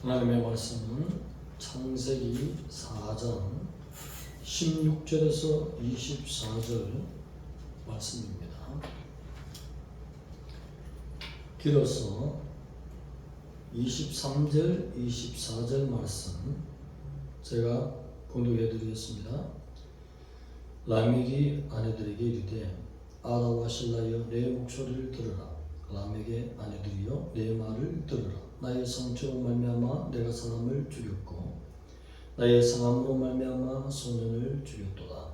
하나님의 말씀은 창세기 4장 16절에서 24절 말씀입니다. 길어서 23절, 24절 말씀 제가 봉독해 드리겠습니다. 라멕이 아내들에게 이르되 아다와 실라여 내 목소리를 들으라. 라멕의 아내들이여 내 말을 들으라. 나의 상처로 말미암아 내가 사람을 죽였고 나의 상함으로 말미암아 소년을 죽였도다.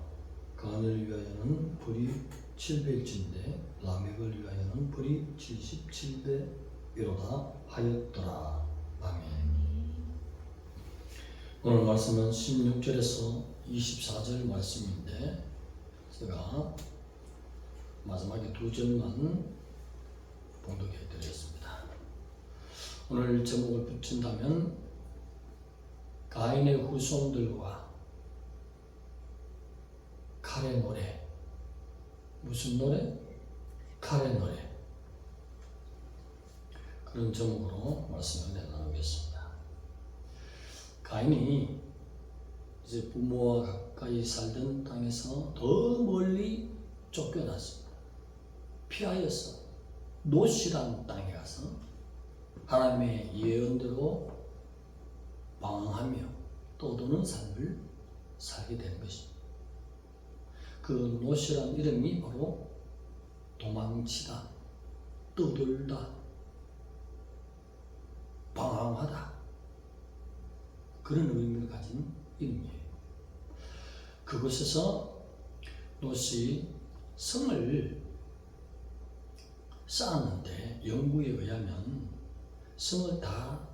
가인을 위하여는 불이 700일인데 라멕을 위하여는 불이 77배이로다 하였더라. 아멘. 오늘 말씀은 16절에서 24절 말씀인데 제가 마지막에 두 절만 봉독해 드리겠습니다. 오늘 제목을 붙인다면 가인의 후손들과 칼의 노래. 무슨 노래? 칼의 노래. 그런 제목으로 말씀을 나누겠습니다. 가인이 이제 부모와 가까이 살던 땅에서 더 멀리 쫓겨났습니다. 피하여서 노시라는 땅에 가서 하나님의 예언대로 방황하며 떠도는 삶을 살게 되는 것입니다. 그 노시라는 이름이 바로 도망치다, 떠돌다, 방황하다 그런 의미를 가진 이름이에요. 그곳에서 노시 성을 쌓았는데 연구에 의하면 성을 다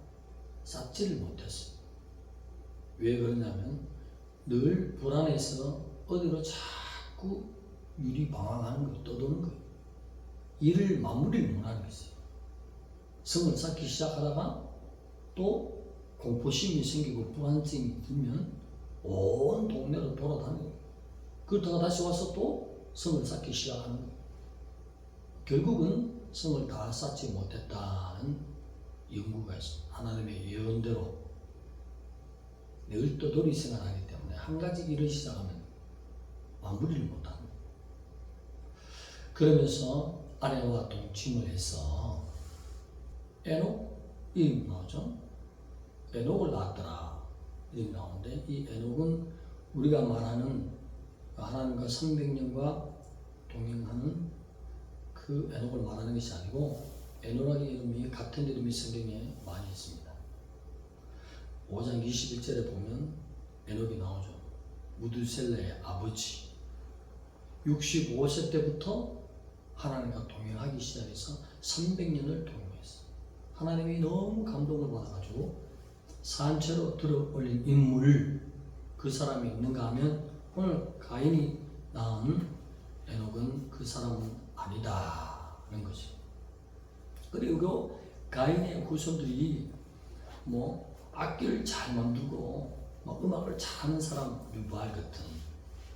쌓지를 못했어요. 왜 그러냐면 늘 불안해서 어디로 자꾸 유리방황하는 거예요. 떠도는 거예요. 일을 마무리를 못하는 것이에요. 성을 쌓기 시작하다가 또 공포심이 생기고 불안증이 들면 온 동네를 돌아다녀요. 그러다가 다시 와서 또 성을 쌓기 시작하는 거예요. 결국은 성을 다 쌓지 못했다는 연구가 있습니다. 하나님의 예언대로 늘 떠돌이 생활하기 때문에 한 가지 일을 시작하면 마무리를 못하는 거예요. 그러면서 아내와 동침을 해서 에녹 이름이 나오죠. 에녹을 낳았더라 이름이 나오는데 이 에녹은 우리가 말하는 하나님과 300년과 동행하는 그 에녹을 말하는 것이 아니고 에녹이라는 이름이 같은 이름이 성경에 많이 있습니다. 5장 21절에 보면 에녹이 나오죠. 무드셀라의 아버지. 65세 때부터 하나님과 동행하기 시작해서 300년을 동행했어요. 하나님이 너무 감동을 받아가지고 산채로 들어 올린 인물 그 사람이 있는가 하면 오늘 가인이 낳은 에녹은 그 사람은 아니다 하는 거죠. 그리고 가인의 후손들이 악기를 잘 만들고 음악을 잘하는 사람 유발 같은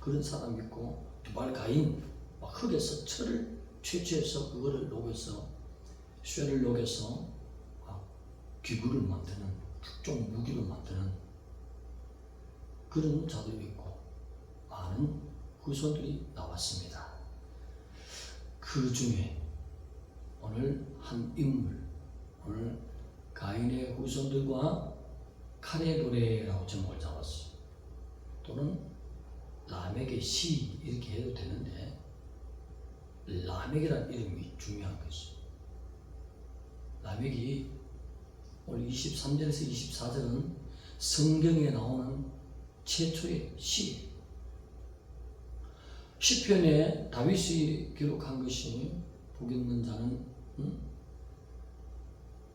그런 사람이 있고 유발 가인 흙에서 철을 채취해서 그거를 녹여서 쇠를 녹여서 기구를 만드는 각종 무기를 만드는 그런 자들이 있고 많은 후손들이 나왔습니다. 그 중에 오늘 한 인물, 오늘 가인의 후손들과 칼의 노래라고 제목을 잡았어요. 또는 라멕의 시 이렇게 해도 되는데 라멕이라는 이름이 중요한 것이죠. 라멕이 오늘 23절에서 24절은 성경에 나오는 최초의 시. 시편에 다윗이 기록한 것이 복 있는 자는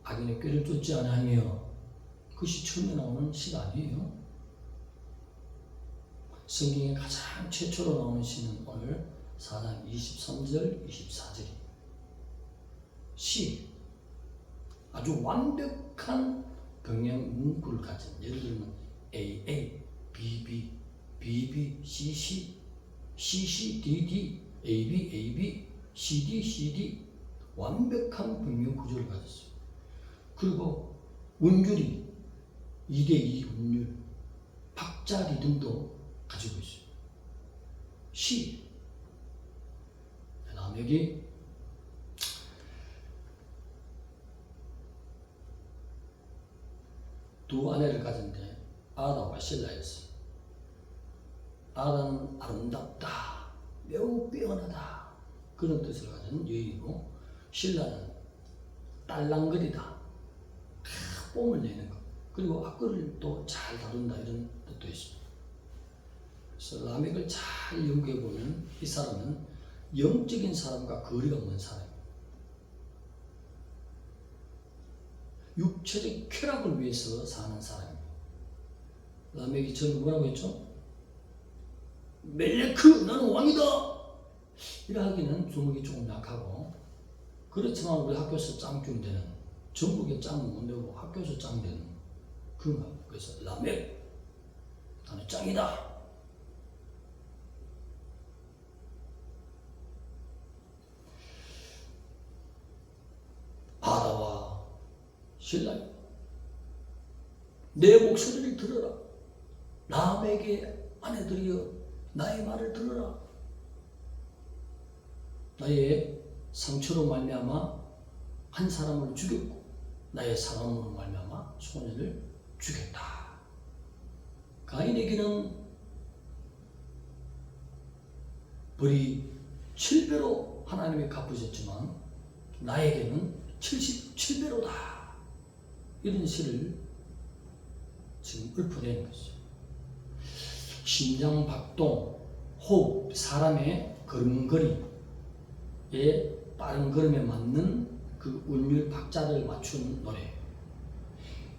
악인의 꾀를 쫓지 아니하며 그것이 처음에 나오는 시가 아니에요. 성경에 가장 최초로 나오는 시는 오늘 4장 23절, 24절이 시. 아주 완벽한 병행 문구를 가진 예를 들면 AA, BB, BB, CC, CC, DD, AB, AB, CD, CD 완벽한 병명 구조를 가졌어요. 그리고 운율이 2대2 운율, 박자 리듬도 가지고 있어요. 시. 라멕이 두 아내를 가졌는데 아다와 실라였어요. 아다는 아름답다, 매우 빼어나다 그런 뜻을 가진 여인이고, 실라는 딸랑거리다, 뽐을 내는 것, 그리고 앞글을 또 잘 다룬다 이런 뜻도 있습니다. 그래서 라멕을 잘 연구해 보면 이 사람은 영적인 사람과 거리가 먼 사람입니다. 육체적 쾌락을 위해서 사는 사람입니다. 라멕이 전에 뭐라고 했죠? 멜레크 나는 왕이다! 이라 하기는 주먹이 조금 약하고, 그렇지만 우리 학교에서 짱충 되는, 전국에 짱은 못 되고 학교에서 짱 되는 그런가. 그래서 라멕 나는 짱이다. 아다와 실라, 내 목소리를 들어라. 라멕의 아내들이여, 나의 말을 들어라. 나의 상처로 말미암아 한 사람을 죽였고, 나의 사랑으로 말미암아 소년을 죽였다. 가인에게는 벌이 7배로 하나님이 갚으셨지만 나에게는 77배로다. 이런 시를 지금 읊어내는 것이죠. 심장박동, 호흡, 사람의 걸음걸이에 빠른 걸음에 맞는 그 운율 박자를 맞춘 노래.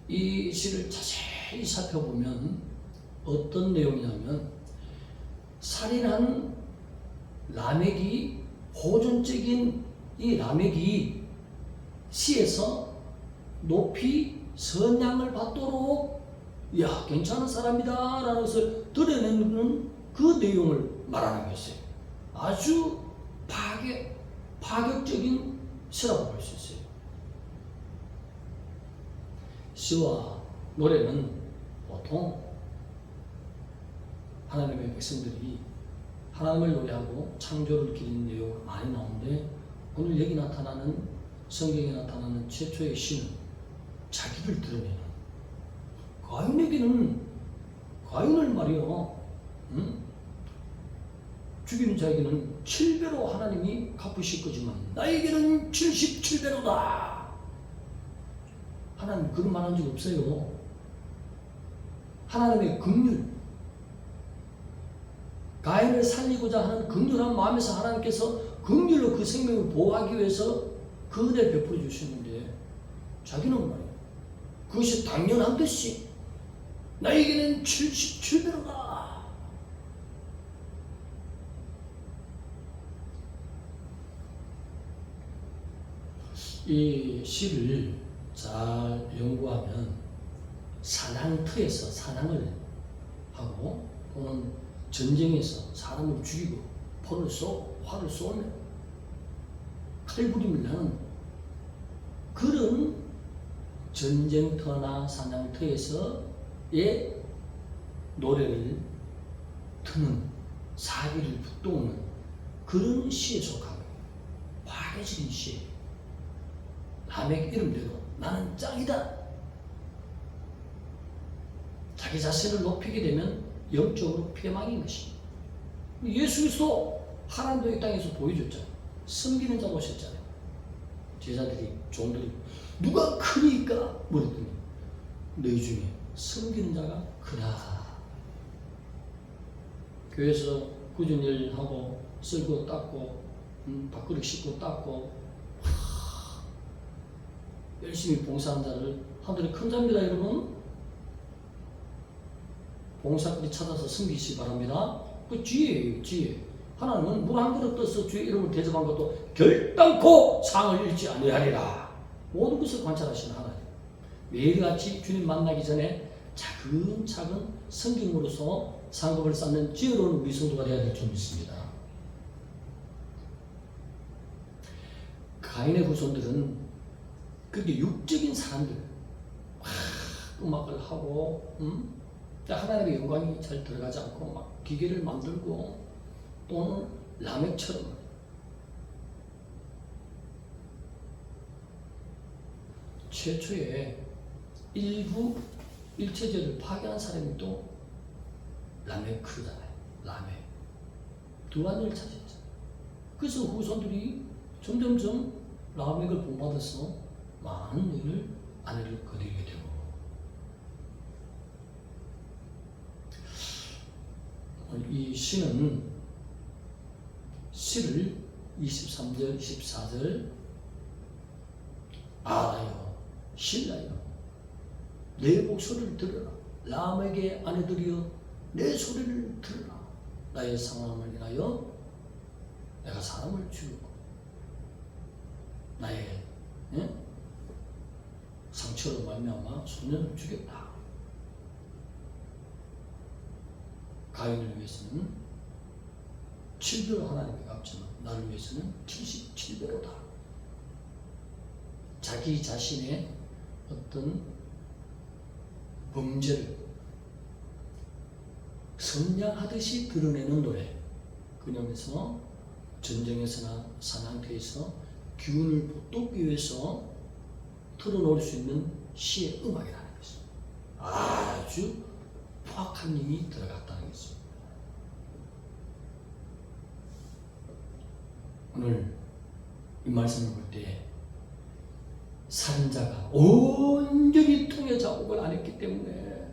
이 시를 자세히 살펴보면 어떤 내용이냐면, 살인한 라멕이, 호전적인 이 라멕이 시에서 높이 선양을 받도록 야 괜찮은 사람이다 라는 것을 드러내는 그 내용을 말하는 것이에요. 아주 파격적인 시라고 볼 수 있어요. 시와 노래는 보통 하나님의 백성들이 하나님을 노래하고 창조를 기리는 내용으로 많이 나오는데, 오늘 여기 나타나는, 성경에 나타나는 최초의 시는 자기를 드러내는, 가인에게는, 가인을 말이요, 죽이는 자에게는 7배로 하나님이 갚으실 거지만 나에게는 77배로다. 하나님 그런 말 한 적 없어요. 하나님의 긍휼, 가인을 살리고자 하는 긍휼한 마음에서 하나님께서 긍휼로 그 생명을 보호하기 위해서 그 은혜를 베풀어 주시는데, 자기는 말이에요, 그것이 당연한 듯이 나에게는 77배로다. 이 시를 잘 연구하면 사냥터에서 사냥을 하고, 또는 전쟁에서 사람을 죽이고 활을 쏘며 칼부림을 하는 그런 전쟁터나 사냥터에서의 노래를 트는, 사기를 붙도는 그런 시에 속한 거예요. 파괴적인 시. 라멕 이름대로 나는 짱이다. 자기 자신을 높이게 되면 영적으로 폐망인 것입니다. 예수 그리스도 하나님도 이 땅에서 보여줬잖아요. 섬기는 자가 오셨잖아요. 제자들이, 종들이 누가 크니까 물었더니 너희 중에 섬기는 자가 크다. 교회에서 꾸준히 일하고 쓸고 닦고 밥그릇 씻고 닦고 열심히 봉사한 자를 하늘의 큰 자입니다. 여러분, 봉사꾼이 찾아서 섬기시기 바랍니다. 그 지혜예요, 지혜. 하나님은 물 한 그릇 떠서 주의 이름을 대접한 것도 결단코 상을 잃지 아니하리라. 모든 것을 관찰하시는 하나님. 매일같이 주님 만나기 전에 차근차근 성경으로서 상급을 쌓는 지혜로운 우리 성도가 되어야 될 줄 믿습니다. 가인의 후손들은 그게 육적인 사람들, 음악을 하고 하나님의 영광이 잘 들어가지 않고 막 기계를 만들고 또는 라멕처럼 최초에 일부 일체제를 파괴한 사람이 또 라메크잖아요. 라메. 두한을 차지했죠. 그래서 후손들이 점점점 라멕을 본받아서 많은 여인을 아내를 거두게 되고 이 시는 시를 23절, 24절 아라여 신라여 내 목소리를 들으라 라멕의 아내들이여 내 소리를 들으라 나의 상함을 인하여 내가 사람을 죽이고 나의 상처로 말미암아 소년을 죽였다. 가인을 위해서는 7배로 하나님께 갚지만 나를 위해서는 77배로다. 자기 자신의 어떤 범죄를 선량하듯이 드러내는 노래. 그러면서 전쟁에서나 사냥터에서 기운을 북돋기 위해서 틀어놓을 수 있는 시의 음악이라는 것입니다. 아주 포악한 힘이 들어갔다는 것입니다. 오늘 이 말씀을 볼 때 살인자가 온전히 통해 작업을 안 했기 때문에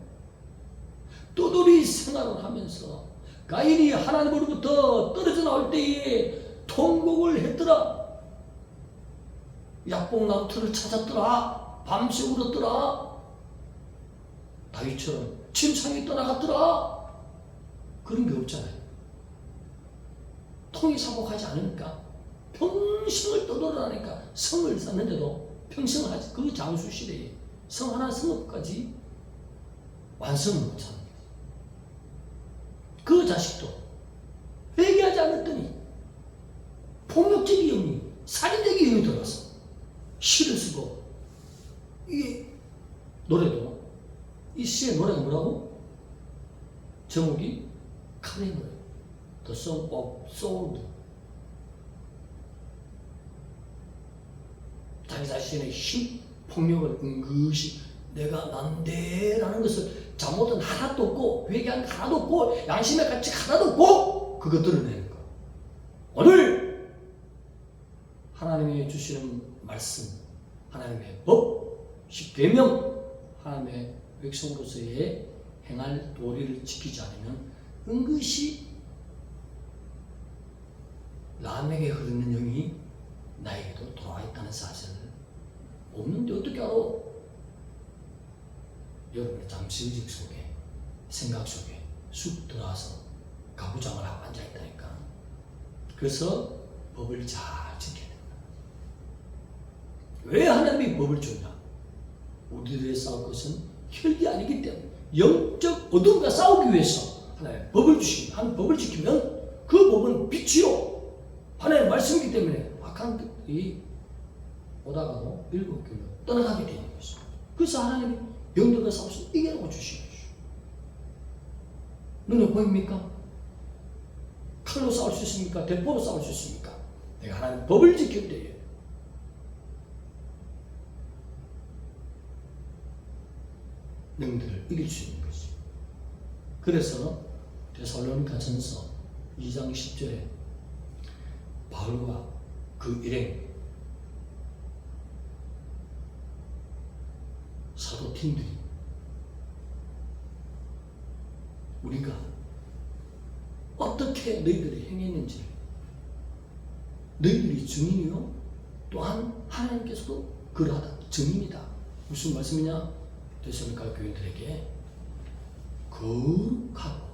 떠돌이 생활을 하면서 가인이 하나님으로부터 떨어져 나올 때에 통곡을 했더라. 약봉나무틀을 찾았더라. 밤새 울었더라. 다윗처럼 침상에 떠나갔더라. 그런 게 없잖아요. 통이 사복하지 않으니까 평생을 떠돌아다니까 성을 쌓는데도 평생을 하지 그 장수 시대에 성 하나 성읍까지 완성을 못하는 거예요. 그 자식도 회개하지 않았더니 폭력적인 영이 살인적인 영이 들어갔어. 시를 쓰고 이게 노래도 이 시의 노래가 뭐라고? 제목이 칼의 노래 The Song of Sword. 자기 자신의 힘, 폭력을 은근히 내가 난데 라는 것을 잘못은 하나도 없고 회개한 거 하나도 없고 양심의 가치 하나도 없고 그거 드러내는 거. 오늘 하나님이 주시는 말씀, 하나님의 법, 십계명, 하나님의 백성으로서의 행할 도리를 지키지 않으면 은근히 라멕에 흐르는 영이 나에게도 돌아와 있다는 사실을 없는데 어떻게 알아? 여러분의 잠시의식 속에 생각 속에 쑥 들어와서 가부장을 하고 앉아있다니까. 그래서 법을 잘 지켜야 된다. 왜 하나님이 법을 주냐? 우리들의 싸울 것은 혈기 아니기 때문에 영적 어둠과 싸우기 위해서 하나님의 법을 주시고 하나님 법을 지키면 그 법은 빛이요 하나님의 말씀이기 때문에 악한 것들이 오다가도 일곱 길로 떠나가게 되는 것입니다. 그래서 하나님이 영들과 싸워서 이기라고 주시는 것이죠. 눈에 보입니까? 칼로 싸울 수 있습니까? 대포로 싸울 수 있습니까? 내가 하나님 법을 지킬 때에 영들을 이길 수 있는 것입니다. 그래서 데살로니가전서 2장 10절에 바울과 그 일행 사도팀들이 우리가 어떻게 너희들이 행했는지 너희들이 증인이요 또한 하나님께서도 그러하다 증인이다. 무슨 말씀이냐? 데살로니가 교인들에게 거룩하고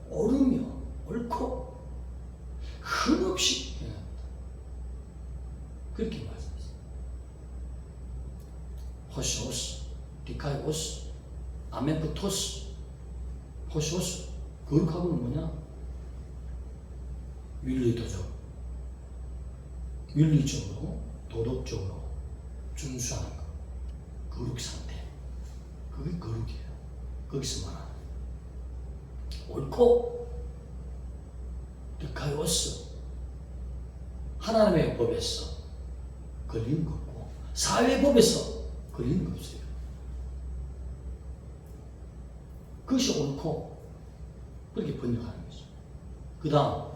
옳으며 옳고 흠없이 행한다. 그렇게 말씀했습니다. 호시오스, 디카이오스, 아멘프토스. 호시오스, 거룩하고는 뭐냐? 윤리적으로, 도덕적으로 준수하는 것. 거룩 상태. 그게 거룩이에요. 거기서 말하는 옳고 가요스 하나님의 법에서 걸리는 거 없고 사회 법에서 걸리는 거 없어요. 그것이 옳고 그렇게 번역하는 거죠. 그 다음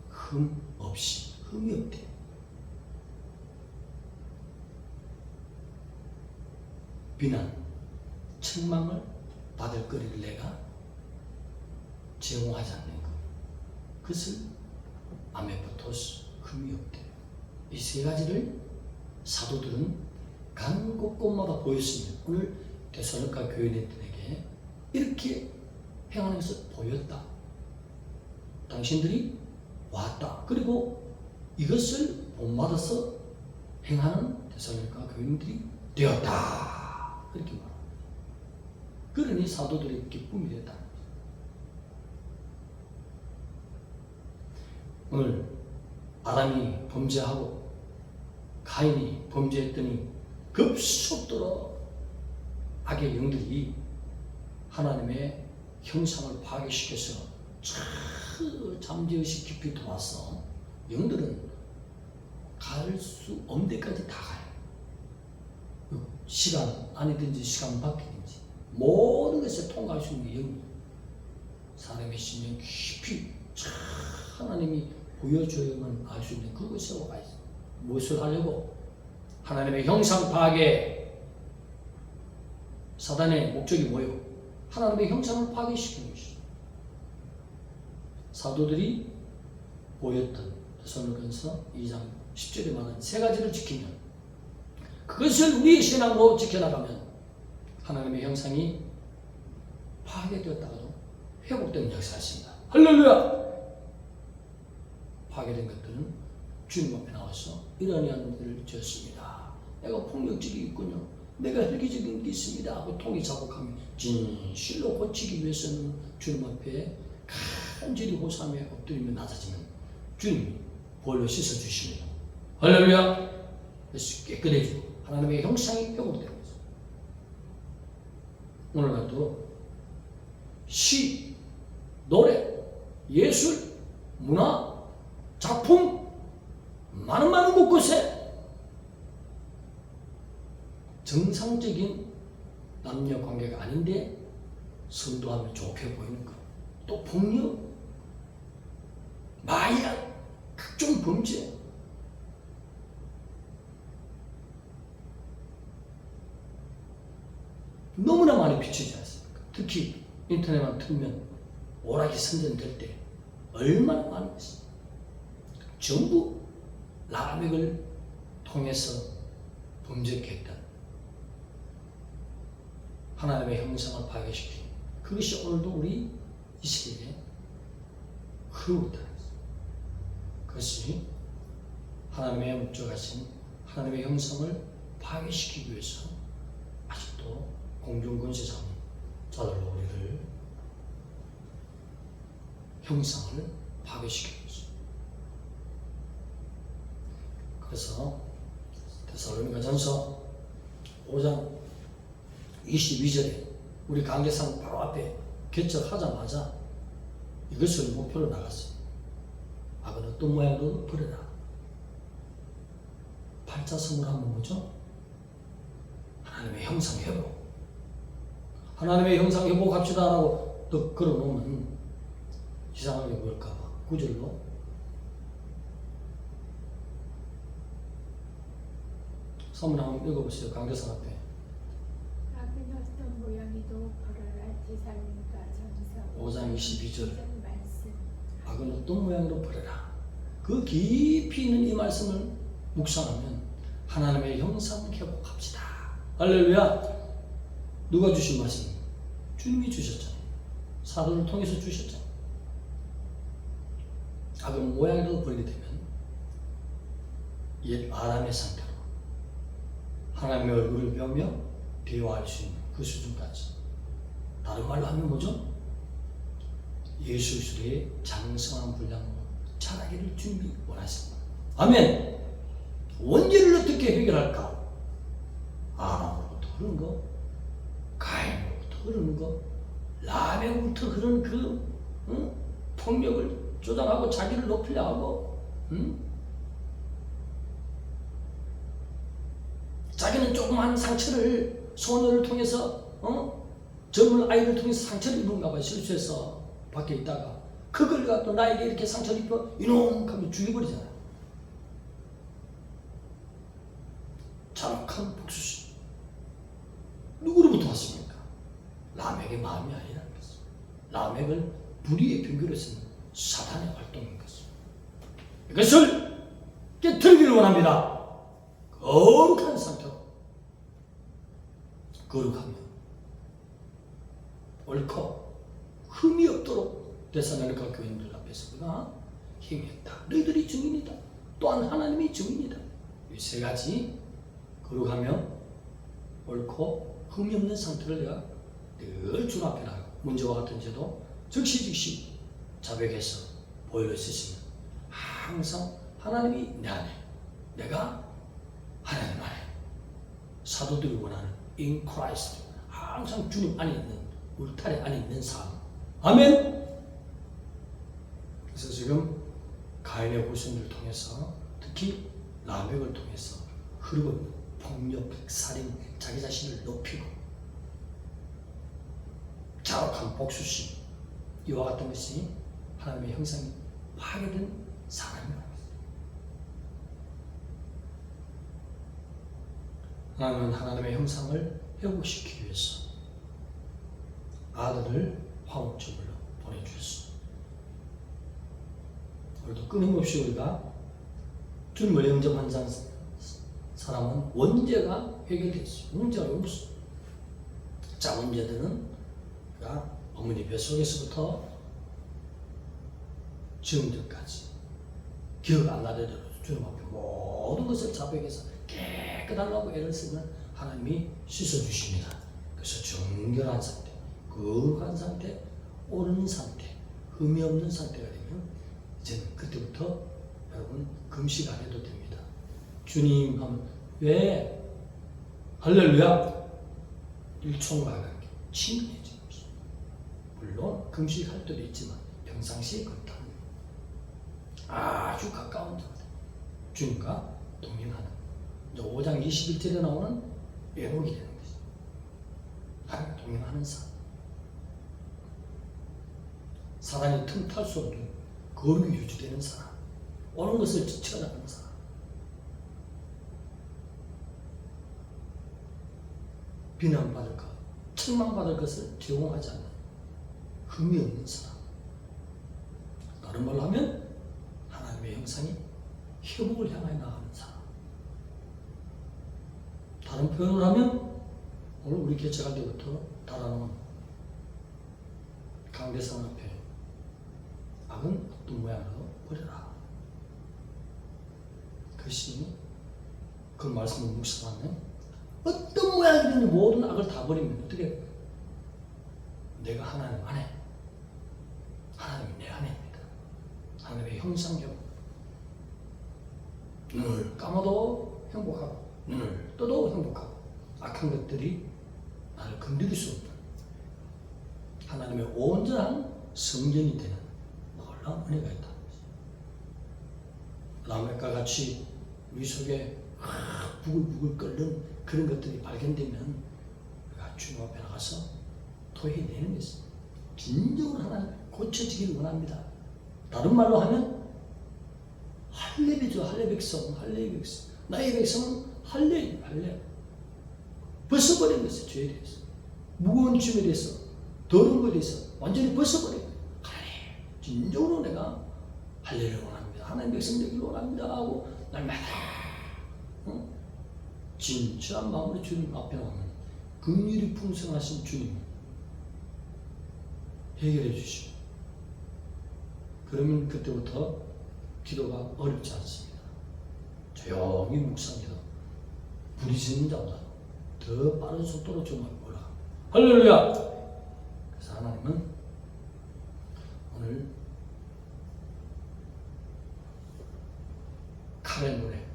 흠 없이 흠이 없대. 비난, 책망을 받을 거리를 내가 제공하지 않는 것. 그것을 아메포토스 흠이 없대. 이 세 가지를 사도들은 간 곳곳마다 보였으며 오늘 데살로니가 교인들에게 이렇게 행하는 것을 보였다. 당신들이 왔다. 그리고 이것을 본받아서 행하는 데살로니가 교인들이 되었다. 그렇게 말합니다. 그러니 사도들의 기쁨이 되었다. 오늘 아담이 범죄하고 가인이 범죄했더니 급속도로 악의 영들이 하나님의 형상을 파괴시켜서 잠재의식 깊이 들어와서 영들은 갈 수 없는 데까지 다 가요. 시간 안이든지 시간 밖이든지 모든 것을 통과할 수 있는 영이 사람의 심령 깊이 하나님이 보여줘야만 알 수 있는 그것에 와 있어요. 무엇을 하려고? 하나님의 형상 파괴. 사단의 목적이 뭐예요? 하나님의 형상을 파괴시키는 것이죠. 사도들이 보였던 데살로니가서 2장 10절에 말하는 세 가지를 지키면 그것을 우리의 신앙으로 지켜나가면 하나님의 형상이 파괴되었다가도 회복되는 역사가 있습니다. 할렐루야! 파괴된 것들은 주님 앞에 나와서 이러한 일을 지었습니다. 내가 폭력적이 있군요. 내가 혈기적인 게 있습니다. 하고 통이 자복하며 진실로 고치기 위해서는 주님 앞에 간절히 호소하며 엎드리며 낮아지면 주님이 볼로 씻어주십니다. 할렐루야! 그래서 깨끗해지고 하나님의 형상이 회복되는 거죠. 오늘날도 시, 노래, 예술, 문화, 작품 많은 곳곳에 정상적인 남녀 관계가 아닌데 선도하면 좋게 보이는 것, 또 폭력, 마약, 각종 범죄, 너무나 많이 비추지 않습니까? 특히 인터넷만 틀면 오락이 선전될 때 얼마나 많은 것이 전부 라멕을 통해서 범죄했다. 하나님의 형상을 파괴시킨 그것이 오늘도 우리 이 시대에 흐르고 있다. 그것이 하나님의 목적하신 하나님의 형상을 파괴시키기 위해서 아직도 공중권세 자들로 우리를 형상을 파괴시키고 있습니다. 그래서 데살로니가전서 5장 22절에 우리 강계상 바로 앞에 개척하자마자 이것을 목표로 나갔어요. 악은 어떤 모양도 버려라. 팔자성을 하면 뭐죠? 하나님의 형상 회복. 하나님의 형상 회복합시다 라고 또 걸어놓으면 이상하게 보일까봐 구절로 선문 한번 읽어보세요. 강대상 앞에. 악은 어떤 모양이도 벌어라. 데살로니가 전서 5장 22절. 악은 어떤 모양으로 벌어라. 그 깊이 있는 이 말씀을 묵상하면 하나님의 형상 회복합시다. 할렐루야. 누가 주신 말씀입니까? 주님이 주셨잖아요. 사도를 통해서 주셨잖아요. 악은 모양이라도 버리게 되면 옛 아람의 상태로 하나님의 얼굴을 배우며 대화할 수 있는 그 수준까지. 다른 말로 하면 뭐죠? 예수의 장성한 분량으로 자라기를 주님이 원하십니다. 아멘. 원죄를 어떻게 해결할까? 흐른 거, 가인으로부터 흐르는 거, 라멕부터 흐르는 폭력을 조장하고 자기를 높이려 하고, 자기는 조그만 상처를 소녀를 통해서 젊은 아이를 통해서 상처를 입은가 봐. 실수해서 밖에 있다가 그걸 갖고 나에게 이렇게 상처를 입혀 이놈 하면 죽여버리잖아요. 잔혹한 복수심. 누구로부터 왔습니까? 라멕의 마음이 아니라는 것입니다. 라멕은 불의의 병기로 쓰는 사탄의 활동인 것입니다. 이것을 깨뜨리기를 원합니다. 거룩한 상태로. 거룩하면 옳고 흠이 없도록 데살로니가 교인들 앞에서 우리가 행했다. 너희들이 증인이다. 또한 하나님이 증인이다. 이 세 가지 거룩하며 옳고 흠이 없는 상태를 내가 늘 주 앞에 나가고 문제와 같은 죄도 즉시 자백해서 보혈로 씻으면 항상 하나님이 내 안에, 내가 하나님 안에, 사도들이 원하는 in Christ, 항상 주님 안에 있는, 울타리 안에 있는 삶. 아멘. 그래서 지금 가인의 후손들을 통해서, 특히 라멕을 통해서 흐르고 있는 폭력, 살인, 자기 자신을 높이고 자욱한 복수심, 이와 같은 것이 하나님의 형상이 파괴된 사람이라고 합니다. 하나님은 하나님의 형상을 회복시키기 위해서 아들을 화목제물로 보내주셨습니다. 오늘도 끊임없이 우리가 주님을 영접한 사람은 원죄가 해결되었어요. 문제가 없어. 자, 문제들은 어머니 뱃속에서부터 지금까지 기억 안 나는 대로 주님 앞에 모든 것을 자백해서 깨끗하라고 애를 쓰면 하나님이 씻어주십니다. 그래서 정결한 상태, 거룩한 상태, 옳은 상태, 흠이 없는 상태가 되면 이제는 그때부터 여러분 금식 안 해도 됩니다. 주님 하면 왜 할렐루야 일총과 관계 친근해지는 것입니다. 물론 금식할 때도 있지만 평상시에 그렇다. 아주 가까운 주님과 동행하는 5장 21절에 나오는 애록이 되는 것입니다. 하나님과 동행하는 삶. 사단이 틈탈 수 없는 거룩이 유지되는 사람. 옳은 것을 지켜나가는 사람. 비난받을 것, 책망받을 것을 제공하지 않는 흠이 없는 사람. 다른 말로 하면 하나님의 형상이 회복을 향하여 나가는 사람. 다른 표현을 하면 오늘 우리 개척할 때부터 달아놓은 강대상 앞에 악은 어떤 모양으로 버려라. 그것이 그 말씀을 묵상하면 어떤 모양이든 모든 악을 다 버리면 어떻게 내가 하나님 안에, 하나님이 내 안에입니다. 하나님의 형상이요. 눈을 감아도 행복하고 눈을 떠도 행복하고 악한 것들이 나를 건드릴 수 없는 하나님의 온전한 성전이 되는 놀라운 은혜가 있다. 라멕과 같이 우리 속에 부글부글 끓는 그런 것들이 발견되면 우리가 주님 앞에 나가서 토해내는 것입니다. 진정으로 하나님 고쳐지기를 원합니다. 다른 말로 하면 할례비죠. 할례 백성. 나의 백성은 할례. 벗어버린 것이 죄에 대해서. 무거운 짐에 대해서, 더러운 것에 대해서 완전히 벗어버린 거예요. 하나님, 진정으로 내가 할례를 원합니다. 하나님 백성 되기를 원합니다 하고 날마다 진실한 마음으로 주님 앞에 나오면 긍휼이 풍성하신 주님 해결해 주시고, 그러면 그때부터 기도가 어렵지 않습니다. 조용히 묵상해도 부딪히는 자보다 더 빠른 속도로 주님을 올라갑니다. 할렐루야! 그래서 하나님은 오늘 칼의 노래,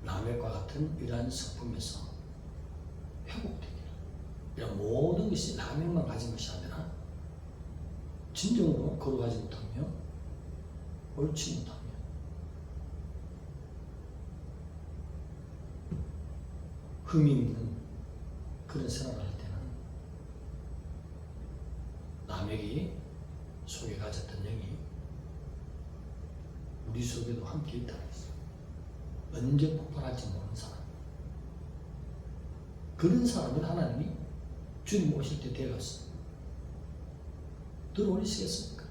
라멕과 같은 이러한 성품에서 회복되기를. 이런 모든 것이 라면만 가진 것이 아니라 진정으로 거룩하지 못하며 옳지 못하며 흠이 있는 그런 생활을 할 때는 남에게 속에 가졌던 영이 우리 속에도 함께 있다는 것입니다. 언제 폭발할지 모르는 사람, 그런 사람을 하나님이 주님 오실 때 데려갔어. 들어올리시겠습니까?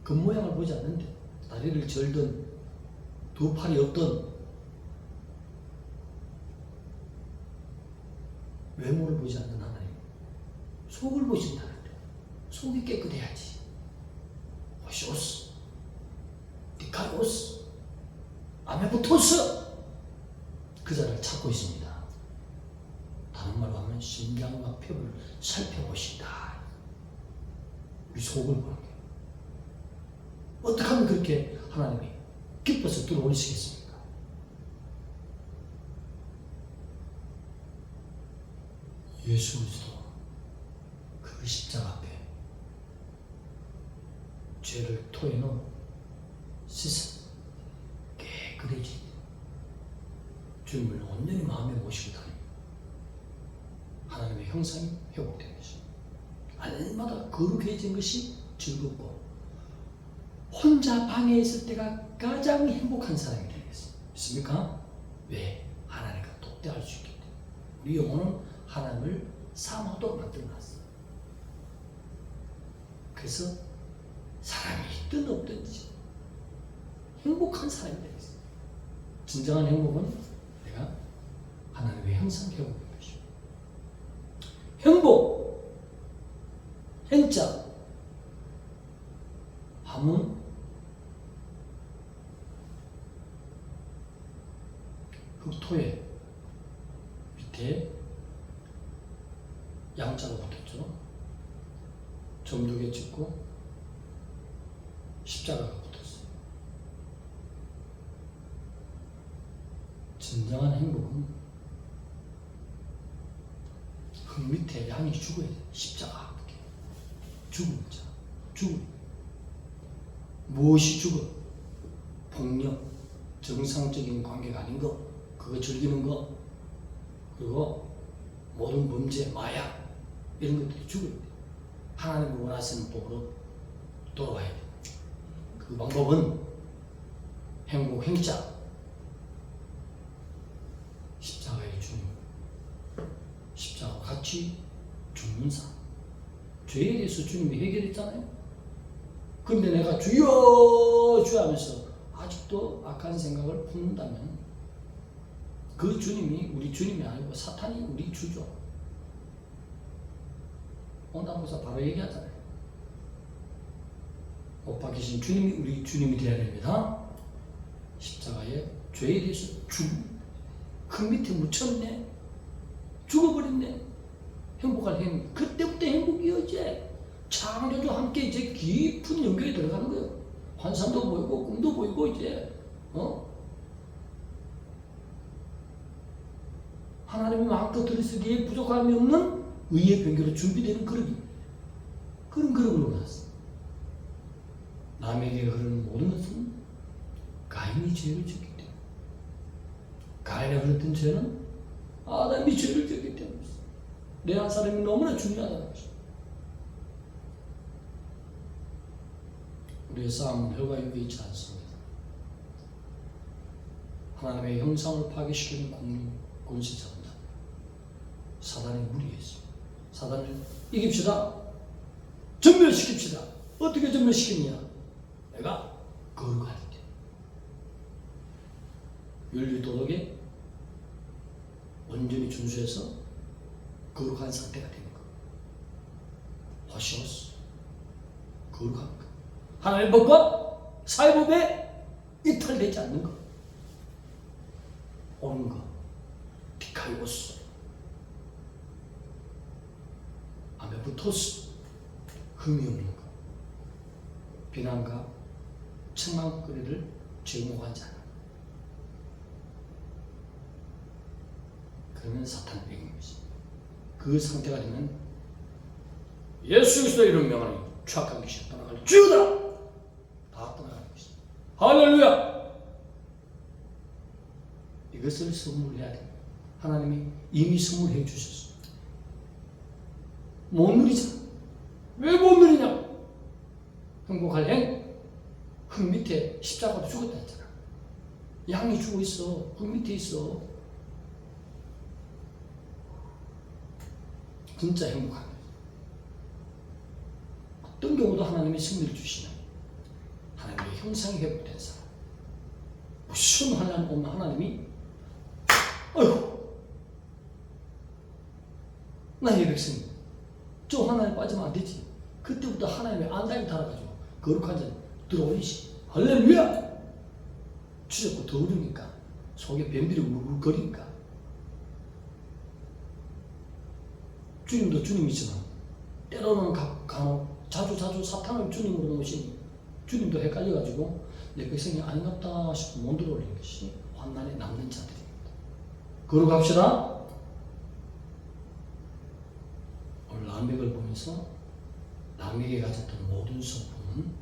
겉모양을 보지 않는데 다리를 절든 두 팔이 없던 외모를 보지 않는 하나님, 속을 보신다는데 속이 깨끗해야지. 오시오스, 디카이오스, 아메부토스, 그 자를 찾고 있습니다. 다른 말로 하면 심장과 폐부를 살펴보신다. 우리 속을 보는 거예요. 어떻게 하면 그렇게 하나님이 기뻐서 들어오시겠습니까? 예수 그리스도 그 십자가 앞에 죄를 토해 넣어 씻어 깨끗해지 주님을 온전히 마음에 모시고 다니며 하나님의 형상이 회복된 것입니다. 날마다 거룩해진 것이 즐겁고 혼자 방에 있을 때가 가장 행복한 사람이 되겠습니까? 왜? 하나님과 독대할 수 있기 때문에. 우리 영혼은 하나님을 사모하도록 만들어놨어요. 그래서 사람이 있든 없든지 행복한 사람이 되겠어요. 진정한 행복은 내가 하나님의 형상 회복인 것입니다. 행복, 행자, 함은 흑토에 밑에 양자가 붙었죠. 점 2개 찍고 십자가가 붙었어요. 진정한 행복은 흙 밑에 양이 죽어야 돼. 십자가 앞에 죽은 자, 죽음. 무엇이 죽어? 폭력, 정상적인 관계가 아닌 거, 그거 즐기는 거, 그리고 모든 범죄, 마약 이런 것들이 죽어야 돼. 하나님을 원하시는 법으로 돌아와야 돼. 그 방법은 행복, 행자, 십자가의 주님, 십자가와 같이 죽는 사람. 죄에 대해서 주님이 해결했잖아요. 근데 내가 주여 주여 하면서 아직도 악한 생각을 품는다면 그 주님이 우리 주님이 아니고 사탄이 우리 주죠. 오늘 한번서 바로 얘기하잖아요. 못 박히신 주님이 우리 주님이 되어야 됩니다. 십자가에 죄에 대해서 그 밑에 묻혔네. 죽어버렸네. 행복할 행복. 그때부터 행복이요. 이제 창조주와 함께 이제 깊은 연결이 들어가는 거예요. 환상도 보이고 꿈도 보이고 이제 하나님이 마음껏 들으시기에 부족함이 없는 의의 변결로 준비되는 그릇입니다. 그런 그릇으로 나왔어. 남에게 흐르는 모든 것은 가인이 죄를 지었기 때문에, 가인에 흘렀던 죄는 아담이 죄를 지었기 때문에 내 한 사람이 너무나 중요하다는 것입니다. 우리의 싸움은 혈과 육에 있지 않습니다. 하나님의 형상을 파괴시키는 권세자입니다. 사단의 무리에 있습니다. 사단을 이깁시다. 전멸시킵시다. 어떻게 전멸시키느냐? 내가 거룩할 때 윤리 도덕에 온전히 준수해서 거룩한 상태가 되는 것. 호시오스 거룩한 것. 하나님의 법과 사회법에 이탈되지 않는 것. 옳은 것. 디카이오스 아메부토스 흠이 없는 것. 비난과 책망거리를 제공하지 않아. 그러면 사탄 병인 것이. 그 상태가 되면 예수 그리스도 이름 명하니 추악한 귀신 떠나갈 주다 다 떠나가는 것이. 할렐루야. 이것을 선물해야 됩니다. 하나님이 이미 선물해 주셨어. 못 누리잖아. 왜 못 누리냐? 행복할 행. 흙 밑에 십자가도 죽었다 했잖아. 양이 죽어 있어. 흙 밑에 있어. 진짜 행복한 거예요. 어떤 경우도 하나님이 승리를 주시는 하나님의 형상이 회복된 사람. 무슨 환난 오면 하나님이 아이고 나의 백성이 저 하나님 빠지면 안 되지. 그때부터 하나님의 안당이 달아가지고 거룩한 자를 들어올리시. 할렐루야. 추잡고 더우니까 속에 변비를 울거리니까. 주님도 주님이지만 때로는 간혹 자주 사탄을 주님으로 놓으시니 주님도 헷갈려가지고 내 백성이 아닌갑다 싶어 못 들어올리는 것이 환난에 남는 자들입니다. 거룩합시다. 오늘 라멕을 보면서 라멕이 가졌던 모든 성품은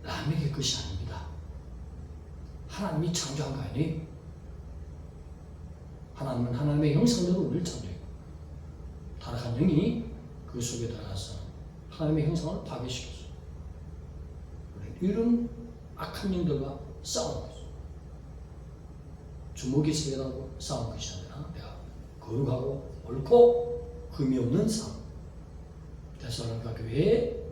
라멕의 것이 아닙니다. 하나님이 창조한 거 아니에요. 하나님은 하나님의 형상대로 우리를 창조해요. 타락한 영이 그 속에 들어가서 하나님의 형상을 파괴시켰어요. 이런 악한 영들과 싸우는 거죠. 주먹이 세다고 싸우는 것이 아니라 내가 거룩하고 옳고 흠이 없는 삶. 데살로니가 교회의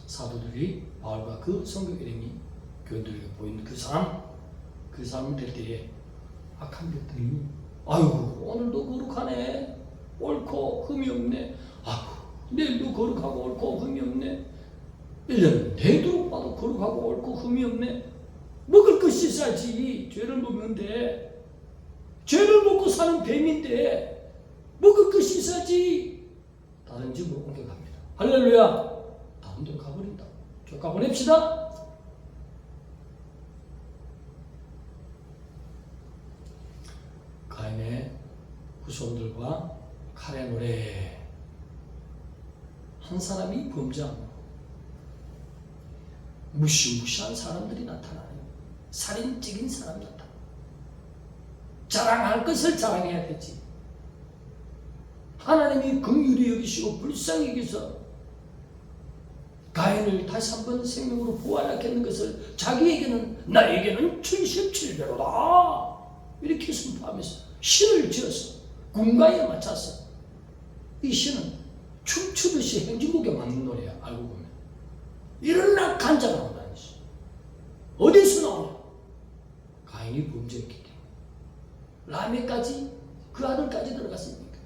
사도들이 바울과 그 성경 일행이 교인들에게 보이는 그 사람 될 때에 악한 것들이 아이고 오늘도 거룩하네. 옳고 흠이 없네. 아이고 내일도 거룩하고 옳고 흠이 없네. 1년 내도록 봐도 거룩하고 옳고 흠이 없네. 먹을 것 씻어야지. 죄를 먹는데 죄를 먹고 사는 뱀인데 먹을 것 씻어야지. 다른 집으로 옮겨갑니다. 할렐루야. 다른 데로 가버린다. 쫓아보냅시다. 가인의 후손들과 칼의 노래. 한 사람이 범죄하고 무시무시한 사람들이 나타나요. 살인적인 사람이 나타나요. 자랑할 것을 자랑해야 되지. 하나님이 긍휼히 여기시고 불쌍히 여기서 가인을 다시 한번 생명으로 부활하겠는 것을 자기에게는 나에게는 77배로다 이렇게 선포하면서 신을 지어서 군가에 맞춰서 이 신은 춤추듯이 행진곡에 맞는 노래야. 알고 보면 이런 악한 자가 나온다는 것이 어디서 나오냐? 가인이 범죄했기 때문에. 라멕까지 그 아들까지 들어갔습니까?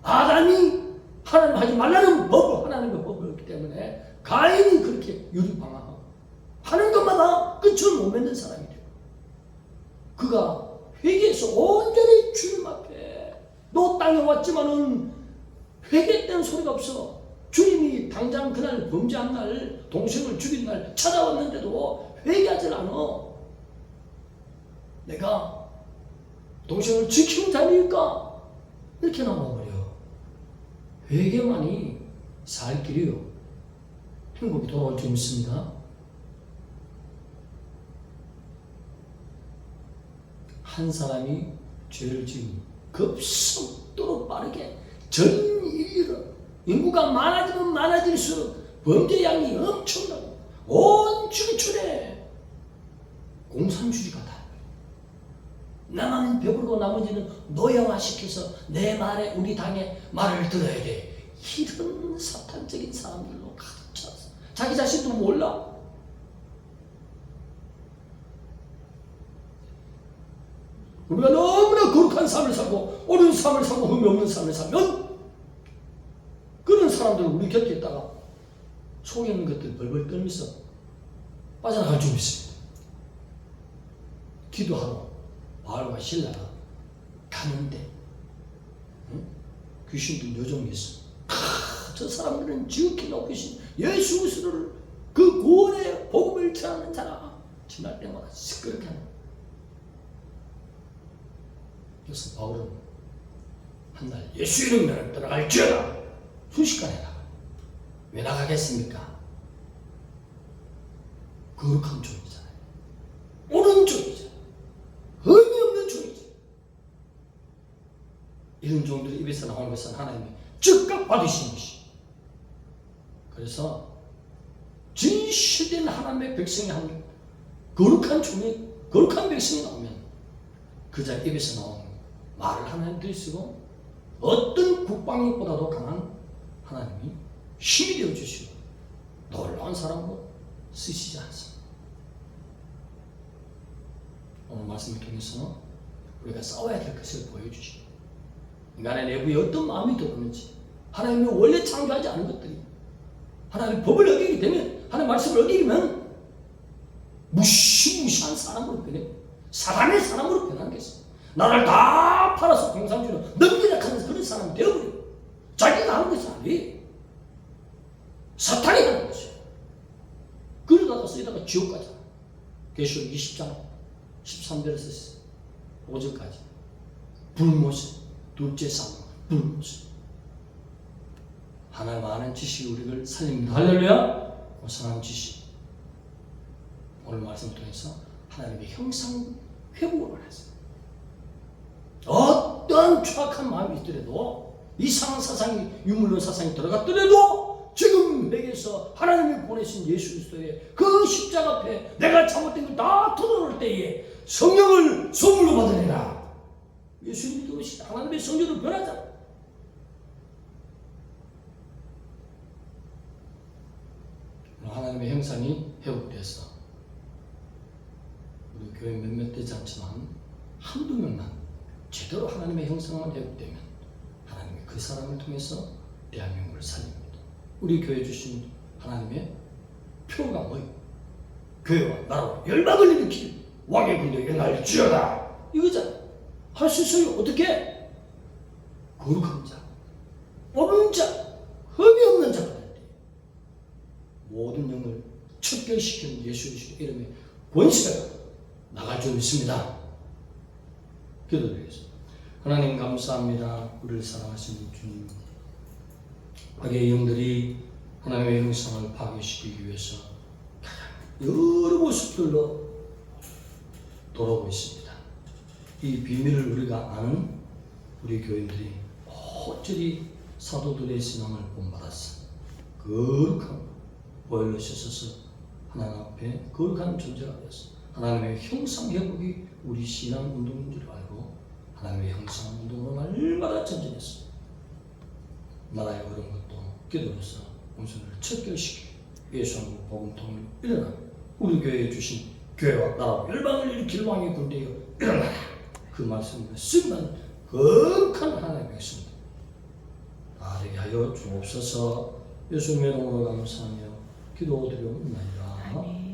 아담이 하나님 하지 말라는 법을 하나님의 법을 했기 때문에 가인이 그렇게 유리방황하고 하는 것마다 끝을 못 맺는 사람이 돼요. 그가 회개해서 온전히 주님 앞에 너 땅에 왔지만은 회개했다는 소리가 없어. 주님이 당장 그날 범죄한 날 동생을 죽인 날 찾아왔는데도 회개하지 않아. 내가 동생을 지키는 자리일까? 이렇게 나와버려. 회개만이 살 길이요. 행복이 돌아올 줄 믿습니다. 한 사람이 죄를 지으니 급속도로 빠르게 전 인류로 인구가 많아지면 많아질수록 범죄 양이 엄청나고 온 지구촌에 공산주의가 다. 나만 배부르고 나머지는 노예화시켜서 내 말에 우리 당의 말을 들어야 돼. 이런 사탄적인 사람들로 가득 찼어. 자기 자신도 몰라. 우리가 너무나 거룩한 삶을 살고 옳은 삶을 살고 흠이 없는 삶을 살면 그런 사람들을 우리 곁에 있다가 속에 있는 것들 벌벌 떨면서 빠져나갈 줄 믿습니다. 기도하러 바울과 실라가 가는데 귀신들 요정이 있어. 저 사람들은 지극히 높으신 예수 그리스도를 그 구원의 복음을 전하는 자라. 지날 때마다 시끄럽게 하는 그래서 바울은 한 날 예수 이름으로 떠나갈지어다 순식간에 나가. 왜 나가겠습니까? 거룩한 종이잖아요. 옳은 종이잖아요. 의미 없는 종이죠. 이런 종들이 입에서 나오는 것은 하나님이 즉각 받으신 것이. 그래서 진실된 하나님의 백성이 한 거룩한 종이, 거룩한 백성이 나오면 그 자 입에서 나오는 말을 하나님들이 쓰고 어떤 국방력보다도 강한 하나님이 힘이 되어 주시고 놀라운 사람으로 쓰시지 않습니다. 오늘 말씀을 통해서 우리가 싸워야 될 것을 보여주시고 인간의 내부에 어떤 마음이 들어오는지 하나님이 원래 창조하지 않은 것들이 하나님의 법을 어기게 되면 하나님의 말씀을 어기면 무시무시한 사람으로 변해 사람의 사람으로 변하겠어. 나를 다 팔아서 공산주의로 넘기라 하는 그런 사람이 되어버려. 자기가 하는 것이 아니에요. 사탄이 하는 것이에요. 그러다가 쓰다가 지옥 가잖아. 계시록 20장 13절에서 5절까지 불모습, 둘째 사망, 불모습. 하나님 아는 지식이 우리를 살립니다. 할렐루야. 고상한 지식. 오늘 말씀을 통해서 하나님의 형상 회복을 했어요. 어떤 추악한 마음이 있더라도 이상한 사상이 유물론 사상이 들어갔더라도 지금 내게서 하나님이 보내신 예수 그리스도의 그 십자가 앞에 내가 잘못된 걸 다 터놓을 때에 성령을 선물로 받으리라. 예수님이 오신 하나님의 성령으로 변하자. 하나님의 형상이 회복돼서 우리 교회 몇몇 되지 않지만 한두 명만 제대로 하나님의 형상만 회복되면 하나님이 그 사람을 통해서 대한민국을 살립니다. 우리 교회 주신 하나님의 표가 뭐예요? 교회와 나라와 열방을 일으키는 왕의 군대 일어날지어다 이거잖아. 할 수 있어요. 어떻게? 거룩한 자, 옳은 자, 흠이 없는 자가 될 때 모든 영을 척결시키는 예수 그리스도 이름의 권세가 나갈 줄 믿습니다. 기도드리겠습니다. 하나님 감사합니다. 우리를 사랑하시는 주님. 악의 영들이 하나님의 형상을 파괴시키기 위해서 여러 모습들로 돌아오고 있습니다. 이 비밀을 우리가 아는 우리 교인들이 어쩌리 사도들의 신앙을 본받았어. 거룩한 보혈로 씻어서 하나님 앞에 거룩한 존재가 되었어. 하나님의 형상 회복이 우리 신앙 운동인 줄 알고 하나님의 형상 운동으로 날마다 전진했어. 나라의 어려운 것도 기도로서 온전을 척결시키고 예수 한국 복음통을 일어나 우리 교회에 주신 교회와 나라와 열방을 일으킬 왕의 군대여 일어나라. 그 말씀을 쓰면 거룩한 하나님의 백성들 다 되게 하여 주옵소서. 예수님의 이름으로 감사하며 기도드리옵나이다.